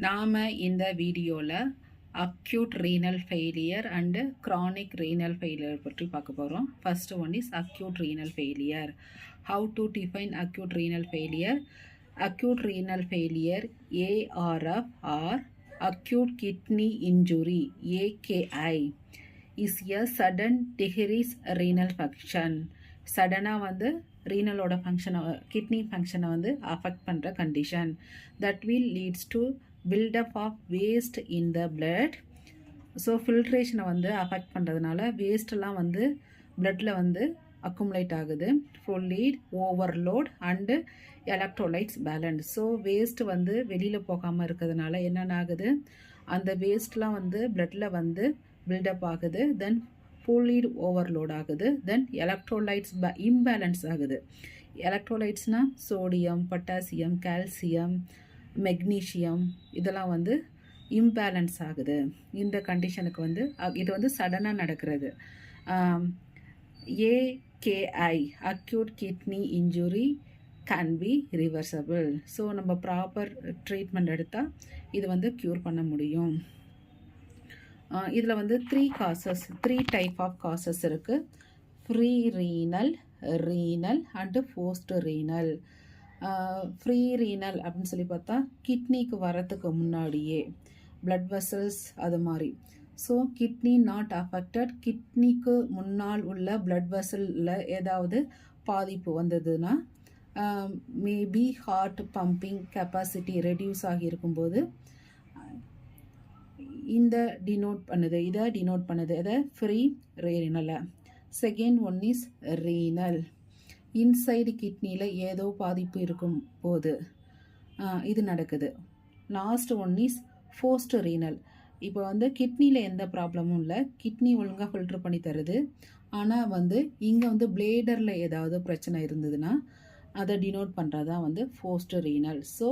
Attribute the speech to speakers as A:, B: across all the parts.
A: நாம் இந்த வீடியோவில் acute renal failure and chronic renal failure பற்றி பார்க்க போகிறோம். First one is acute renal failure. How to define acute renal failure? Acute renal failure ARF or acute kidney injury AKI is a sudden decrease renal function. சடனாக வந்து ரீனலோட ஃபங்க்ஷனை kidney ஃபங்க்ஷனை வந்து affect பண்ணுற condition that will leads to buildup of waste in the blood. So ஃபில்ட்ரேஷனை வந்து affect பண்ணுறதுனால வேஸ்ட்டெல்லாம் வந்து பிளட்டில் வந்து அக்குமுலேட் ஆகுது. Fluid overload and electrolytes balance. So waste வந்து வெளியில் போகாமல் இருக்கிறதுனால என்னென்ன ஆகுது, அந்த வேஸ்ட்லாம் வந்து பிளட்டில் வந்து பில்டப் ஆகுது. தென் ஃபுல்லீட் ஓவர்லோட் ஆகுது. தென் எலக்ட்ரோலைட்ஸ் இம்பேலன்ஸ் ஆகுது. எலக்ட்ரோலைட்ஸ்னால் சோடியம், பொட்டாசியம், கால்சியம், மெக்னீஷியம் இதெல்லாம் வந்து இம்பேலன்ஸ் ஆகுது. இந்த கண்டிஷனுக்கு வந்து இது வந்து சடனாக நடக்கிறது. AKI acute kidney injury can be reversible. So நம்ம ப்ராப்பர் ட்ரீட்மெண்ட் எடுத்தால் இது வந்து க்யூர் பண்ண முடியும். இதில் வந்து த்ரீ டைப் ஆஃப் காசஸ் இருக்குது. Free renal, renal and post renal. Free renal அப்படின்னு சொல்லி பார்த்தா கிட்னிக்கு வரத்துக்கு முன்னாடியே பிளட் வெசல்ஸ் அது மாதிரி. ஸோ கிட்னி நாட் அஃபெக்டட், கிட்னிக்கு முன்னால் உள்ள பிளட் வெசலில் ஏதாவது பாதிப்பு வந்ததுன்னா maybe heart pumping capacity reduce ஆகியிருக்கும்போது இதை டினோட் பண்ணுது இதை ஃப்ரீ ரீனலை. Second one is renal. Inside கிட்னியில் ஏதோ பாதிப்பு இருக்கும் போது இது நடக்குது. Last one is post renal. இப்போ வந்து கிட்னியில் எந்த ப்ராப்ளமும் இல்லை, கிட்னி ஒழுங்காக ஃபில்டர் பண்ணி தருது. ஆனால் வந்து இங்கே வந்து பிளேடரில் ஏதாவது பிரச்சனை இருந்ததுன்னா அதை டினோட் பண்ணுறதான் வந்து போஸ்ட் ரீனல். ஸோ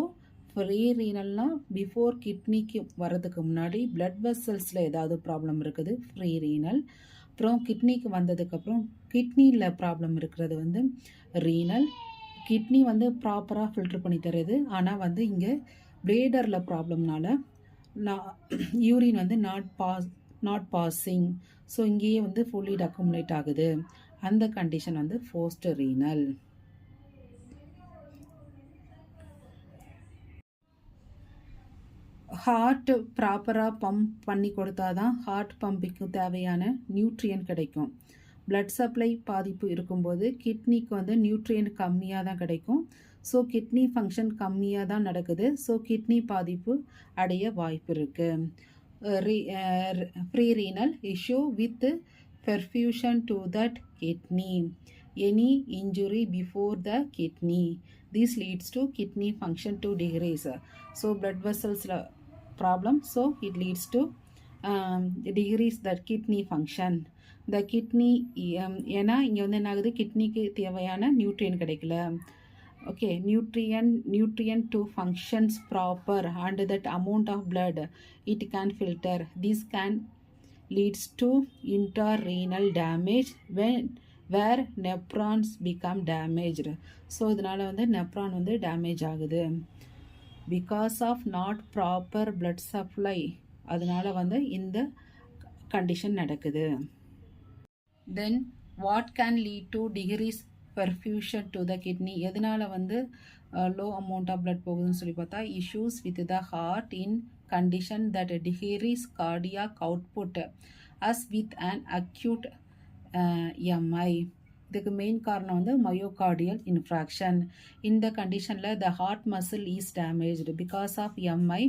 A: ஃப்ரீ ரீனல்னால் பிஃபோர் கிட்னிக்கு வரதுக்கு முன்னாடி பிளட் வெசல்ஸில் ஏதாவது ப்ராப்ளம் இருக்குது, ஃப்ரீ ரீனல். அப்புறம் கிட்னிக்கு வந்ததுக்கப்புறம் கிட்னியில் ப்ராப்ளம் இருக்கிறது வந்து ரீனல். கிட்னி வந்து ப்ராப்பராக ஃபில்டர் பண்ணி தருது, ஆனால் வந்து இங்கே பிளேடரில் ப்ராப்ளம்னால யூரின் வந்து நாட் பாசிங். ஸோ இங்கேயே வந்து ஃபுல்லி அக்குமுலேட் ஆகுது. அந்த கண்டிஷன் வந்து போஸ்ட் ரீனல். ஹார்ட் ப்ராப்பராக பம்ப் பண்ணி கொடுத்தா தான் ஹார்ட் பம்பிக்கு தேவையான நியூட்ரியன் கிடைக்கும். பிளட் சப்ளை பாதிப்பு இருக்கும்போது கிட்னிக்கு வந்து நியூட்ரியன் கம்மியாக தான் கிடைக்கும். ஸோ கிட்னி ஃபங்க்ஷன் கம்மியாக தான் நடக்குது. ஸோ கிட்னி பாதிப்பு அடைய வாய்ப்பு இருக்குது. Free renal issue with perfusion to that kidney. Any injury before the kidney. This leads to kidney function to decrease. So blood vessels problem, so it leads to decrease the kidney function. The kidney ஏன்னா இங்கே வந்து என்ன ஆகுது, கிட்னிக்கு தேவையான நியூட்ரியன் கிடைக்கல. Okay, nutrient to functions proper and that amount of blood it can filter. This can leads to intrarenal damage where nephron become damaged. So இதனால் வந்து nephron வந்து டேமேஜ் ஆகுது because of not proper blood supply. அதனால் வந்து இந்த condition நடக்குது. Then what can lead to decrease perfusion to the kidney. எதனால் வந்து லோ அமௌண்ட் ஆஃப் பிளட் போகுதுன்னு சொல்லி பார்த்தா issues with the heart in condition that decrease cardiac output as with an acute MI. இதுக்கு மெயின் காரணம் வந்து myocardial infarction. இந்த கண்டிஷனில் the heart muscle is damaged because of MI.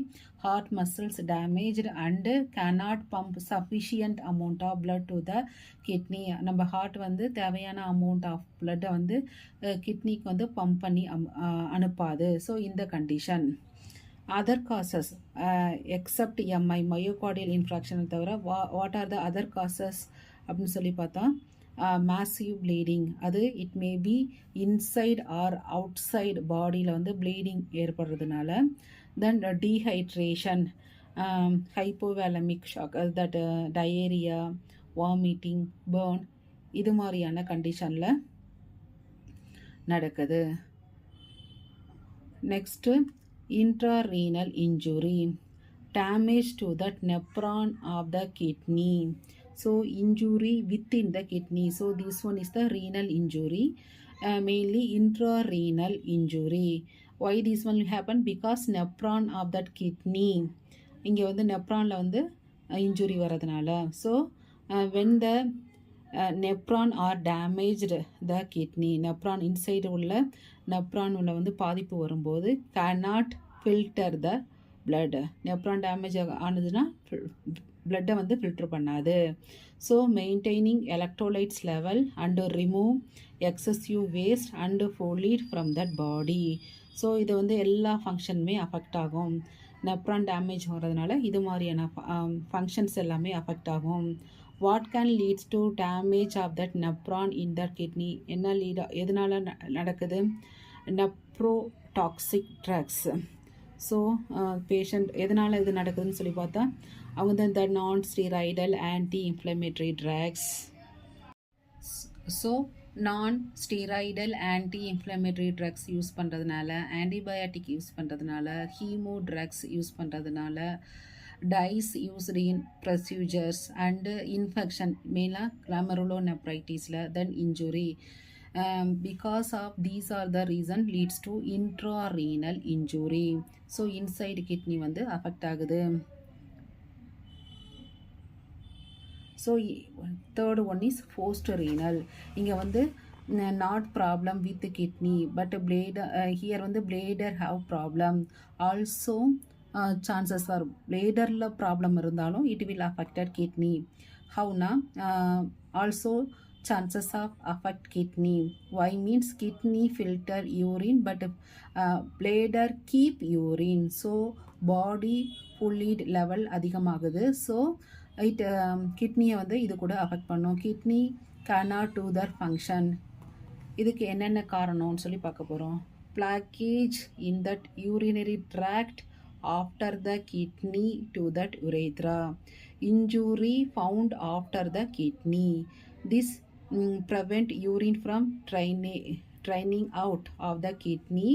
A: Heart muscles damaged and cannot pump sufficient amount of blood to the kidney. நம்ம heart வந்து தேவையான amount of பிளட்டை வந்து கிட்னிக்கு வந்து பம்ப் பண்ணி அனுப்பாது. ஸோ இந்த condition. Other causes except MI myocardial இன்ஃப்ராக்ஷனை தவிர what are the other causes அப்படின்னு சொல்லி பார்த்தா மேசிவ் ப்ளீடிங். அது it may be inside or outside பாடியில் வந்து ப்ளீடிங் ஏற்படுறதுனால. Then dehydration, hypovolemic shock, that diarrhoea, vomiting, burn இது மாதிரியான கண்டிஷனில் நடக்குது. Next intrarenal injury. damage to that nephron of the kidney. So injury within the kidney. So this one is the renal injury, mainly intrarenal injury. Why this one will happen? Because nephron of that kidney, இங்கே வந்து நெப்ரானில் வந்து injury வரதுனால. So when the nephron are damaged the kidney, nephron inside உள்ள nephron உள்ள வந்து பாதிப்பு வரும்போது cannot filter the blood. nephron damage ஆனதுன்னா blood வந்து ஃபில்டர் பண்ணாது. So maintaining electrolytes level and remove excessive waste and fluid from that body. So இது வந்து எல்லா ஃபங்க்ஷனுமே அஃபெக்ட் ஆகும். நெப்ரான் டேமேஜ் வர்றதுனால இது மாதிரியான ஃபங்க்ஷன்ஸ் எல்லாமே அஃபெக்ட் ஆகும். What can leads to damage of that nephron in that kidney? என்ன எதனால நடக்குது? நெப்ரோடாக்சிக் ட்ரக்ஸ். ஸோ பேஷண்ட் எதனால் இது நடக்குதுன்னு சொல்லி பார்த்தா அவங்க இந்த non steroidal anti inflammatory drugs. So non steroidal anti inflammatory drugs use பண்ணுறதுனால, ஆன்டிபயாட்டிக் யூஸ் பண்ணுறதுனால, ஹீமோ ட்ரக்ஸ் யூஸ் பண்ணுறதுனால, dyes used in procedures and infection, மெயினாக கிளாமருலோநெப்ரைட்டிஸில், then injury. Because of these are the reason leads to intrarenal injury. So inside kidney வந்து affect ஆகுது. So third one is post renal. இங்கே வந்து not problem with kidney but here வந்து bladder have problem. Also chances are பிளேடரில் problem இருந்தாலும் it will affected kidney. ஹவுனா also chances of affect kidney. Why means kidney filter urine but bladder keep urine. So body fluid level அதிகமாகுது. So it கிட்னியை வந்து இது கூட affect பண்ணும். Kidney cannot do their function. இதுக்கு என்னென்ன காரணம்னு சொல்லி பார்க்க போகிறோம். blockage in that urinary tract after the kidney to that urethra. Injury found after the kidney. This prevent urine from draining out of the kidney,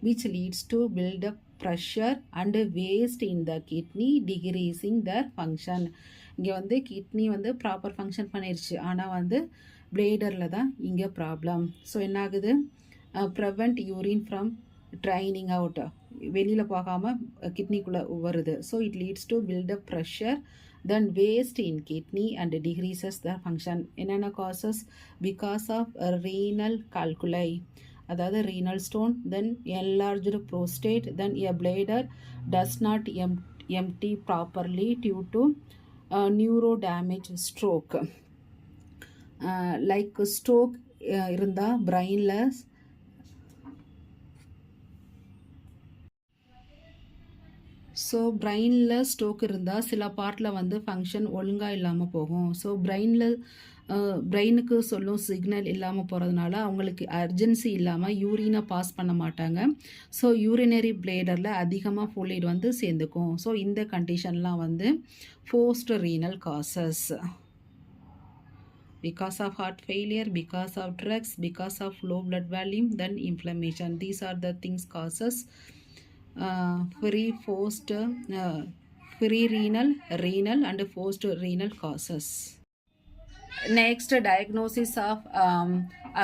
A: which leads to build up pressure and waste in the kidney, decreasing their function. இங்கே வந்து kidney வந்து proper function பண்ணிருச்சு, ஆனால் வந்து பிளேடரில் தான் இங்கே problem. So என்ன ஆகுது? Prevent urine from draining out, வெளியில் போகாமல் கிட்னிக்குள்ளே வருது. So it leads to build up pressure, then waste in kidney and decreases the function. என்னென்ன causes? Because of renal calculi, அதாவது renal stone, then enlarged prostate, then a bladder does not empty properly due to neuro damage, stroke. Like stroke இருந்தால் பிரெயினில் so பிரெயினில் stroke இருந்தால் சில பார்ட்டில் வந்து function ஒழுங்காக இல்லாமல் போகும். ஸோ பிரெயினுக்கு சொல்லும் சிக்னல் இல்லாமல் போகிறதுனால அவங்களுக்கு அர்ஜென்சி இல்லாமல் யூரினை பாஸ் பண்ண மாட்டாங்க. ஸோ யூரினரி பிளேடரில் அதிகமாக fluid வந்து சேர்ந்துக்கும். ஸோ இந்த கண்டிஷன்லாம் வந்து post renal causes. Because of heart failure, because of drugs, because of low blood volume, then inflammation. These are the things causes pre-renal, renal and post renal causes. Next, diagnosis of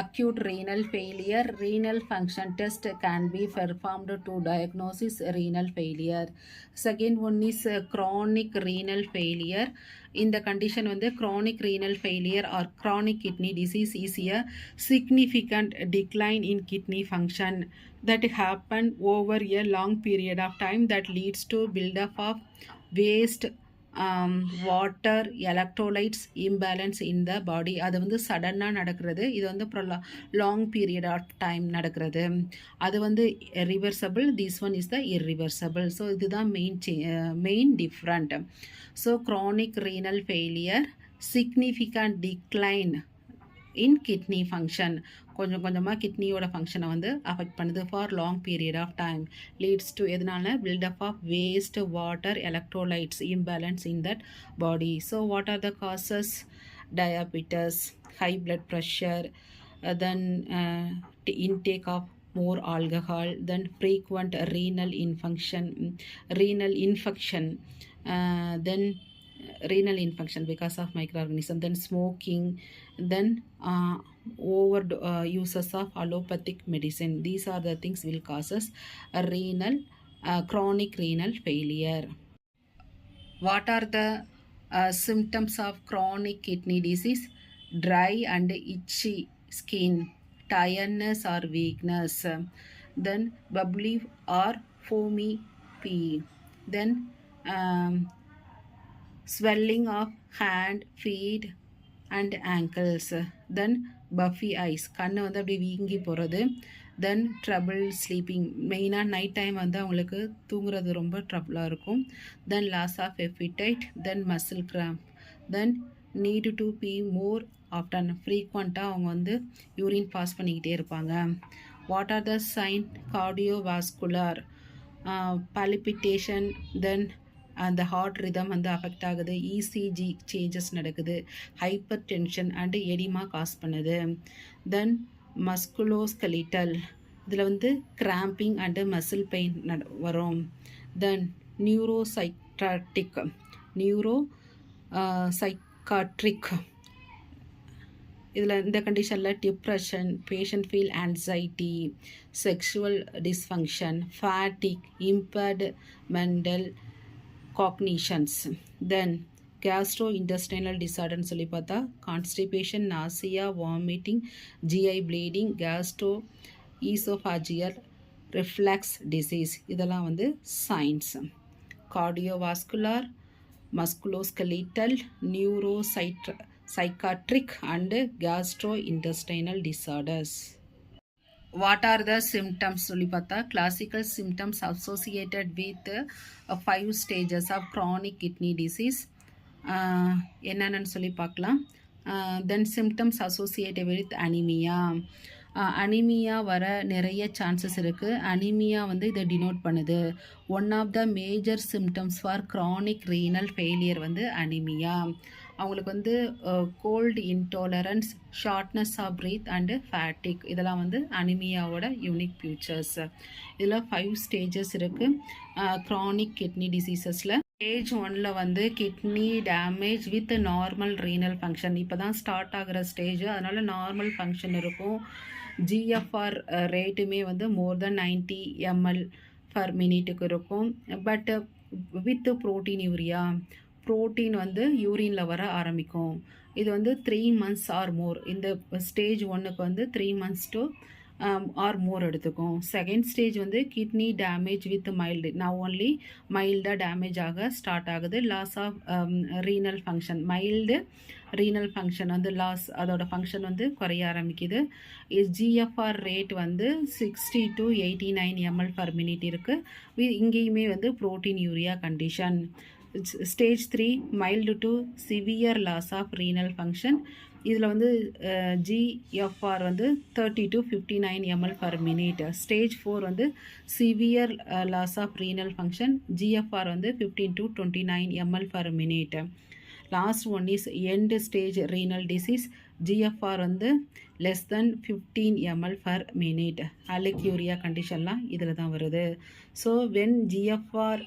A: acute renal failure. Renal function test can be performed to diagnose renal failure. Second one is chronic renal failure. In the condition when the chronic renal failure or chronic kidney disease is a significant decline in kidney function that happen over a long period of time that leads to buildup of waste, water, electrolytes imbalance in the body. அது வந்து சடனாக நடக்கிறது. இது வந்து long period of time நடக்கிறது. அது வந்து reversible. This one is the irreversible. So இதுதான் main different. So chronic renal failure, significant decline in kidney function, கொஞ்சம் கொஞ்சமாக கிட்னியோட ஃபங்க்ஷனை வந்து அஃபெக்ட் பண்ணுது for long period of time. Leads to எதனால? Buildup of waste, water, electrolytes imbalance in that body. So what are the causes? Diabetes, high blood pressure, then intake of more alcohol, then frequent renal infection, then renal infection because of microorganism, then smoking, then over uses of allopathic medicine. These are the things will causes a chronic renal failure. What are the symptoms of chronic kidney disease? Dry and itchy skin, tiredness or weakness, then bubbly or foamy pee, then swelling of hand, feet and ankles, then puffy eyes, கண்ணு வந்து அப்படியே வீங்கி போகிறது, then trouble sleeping, மெயினாக night time வந்து அவங்களுக்கு தூங்குறது ரொம்ப ட்ரபிளாக இருக்கும், then loss of appetite, then muscle cramp, then need to pee more often, ஃப்ரீக்வெண்ட்டாக அவங்க வந்து யூரின் பாஸ் பண்ணிக்கிட்டே இருப்பாங்க. What are the sign? Cardiovascular palpitation, then அந்த ஹார்ட் ரிதம் வந்து அஃபெக்ட் ஆகுது, இசிஜி சேஞ்சஸ் நடக்குது, hypertension and oedema cause பண்ணுது, தென் மஸ்குலோஸ்கெலிட்டல், இதில் வந்து கிராம்பிங் அண்டு மசில் பெயின் வரும், தென் நியூரோசைக்காட்ரிக் இதில் இந்த கண்டிஷனில் depression, patient feel anxiety, sexual dysfunction, fatigue, impaired mental cognitions, then gastrointestinal disorder சொல்லி பார்த்தா constipation, nausea, vomiting, GI bleeding, gastroesophageal reflux disease, இதெல்லாம் வந்து signs. Cardiovascular, musculoskeletal, neuropsychiatric and gastrointestinal disorders. What are the symptoms சொல்லி பார்த்தா classical symptoms associated with 5 stages of chronic kidney disease என்னென்னு சொல்லி பார்க்கலாம். Then symptoms associated with anemia. Anemia வர நிறைய chances இருக்குது. அனிமியா வந்து இதை டினோட் பண்ணுது. One of the major symptoms for chronic renal failure வந்து அனிமியா. அவங்களுக்கு வந்து cold intolerance, shortness of breath and fatigue, இதெல்லாம் வந்து அனிமியாவோட யூனிக் ஃபியூச்சர்ஸ். இதில் 5 ஸ்டேஜஸ் இருக்குது க்ரானிக் கிட்னி டிசீசஸில். ஸ்டேஜ் 1ல் வந்து kidney damage with normal renal function, இப்போ தான் ஸ்டார்ட் ஆகிற ஸ்டேஜ், அதனால் நார்மல் ஃபங்க்ஷன் இருக்கும். ஜிஎஃப்ஆர் ரேட்டுமே வந்து மோர் தென் 90 ml/minute இருக்கும். But with protein urea, protein வந்து யூரினில் வர ஆரம்பிக்கும். இது வந்து 3 months ஆர் மோர். இந்த ஸ்டேஜ் 1க்கு வந்து 3 months to ஆர் மோர் எடுத்துக்கும். செகண்ட் ஸ்டேஜ் வந்து கிட்னி டேமேஜ் வித் மைல்டு, நான் ஒன்லி மைல்டாக டேமேஜ் ஆக ஸ்டார்ட் ஆகுது. Loss of renal function, mild renal function வந்து லாஸ், அதோட ஃபங்க்ஷன் வந்து குறைய ஆரம்பிக்குது. ஜிஎஃப்ஆர் ரேட் வந்து 60 to 89 ml/minute இருக்குது. இங்கேயுமே வந்து proteinuria condition. Stage 3 mild to severe loss of renal function. இதில் வந்து ஜிஎஃப்ஆர் வந்து 30 to 59 ml/minute. ஸ்டேஜ் 4 வந்து severe loss of renal function, GFR வந்து 15 to 29 ml/minute. Last one is end stage renal disease, GFR வந்து less than 15 ml/minute. Oliguria கண்டிஷன்லாம் இதில் தான் வருது. So when GFR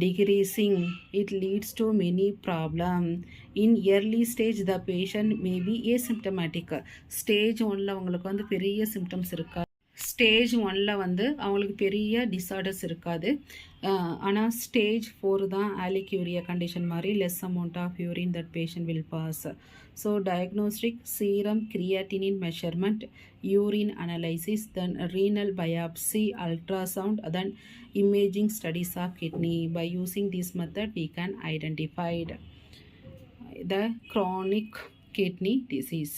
A: decreasing, it leads to many problems. In early stage the patient may be asymptomatic. Stage 1ல அவங்களுக்கு வந்து பெரிய symptoms இருக்காது. Stage 1ல் வந்து அவங்களுக்கு பெரிய டிசார்டர்ஸ் இருக்காது. ஆனால் ஸ்டேஜ் 4 தான் அலிக்யூரியா கண்டிஷன் மாதிரி less amount of urine that patient will pass. So diagnostic, serum creatinine measurement, urine analysis, then renal biopsy, ultrasound, then imaging studies of kidney. By using this method we can identify the chronic kidney disease.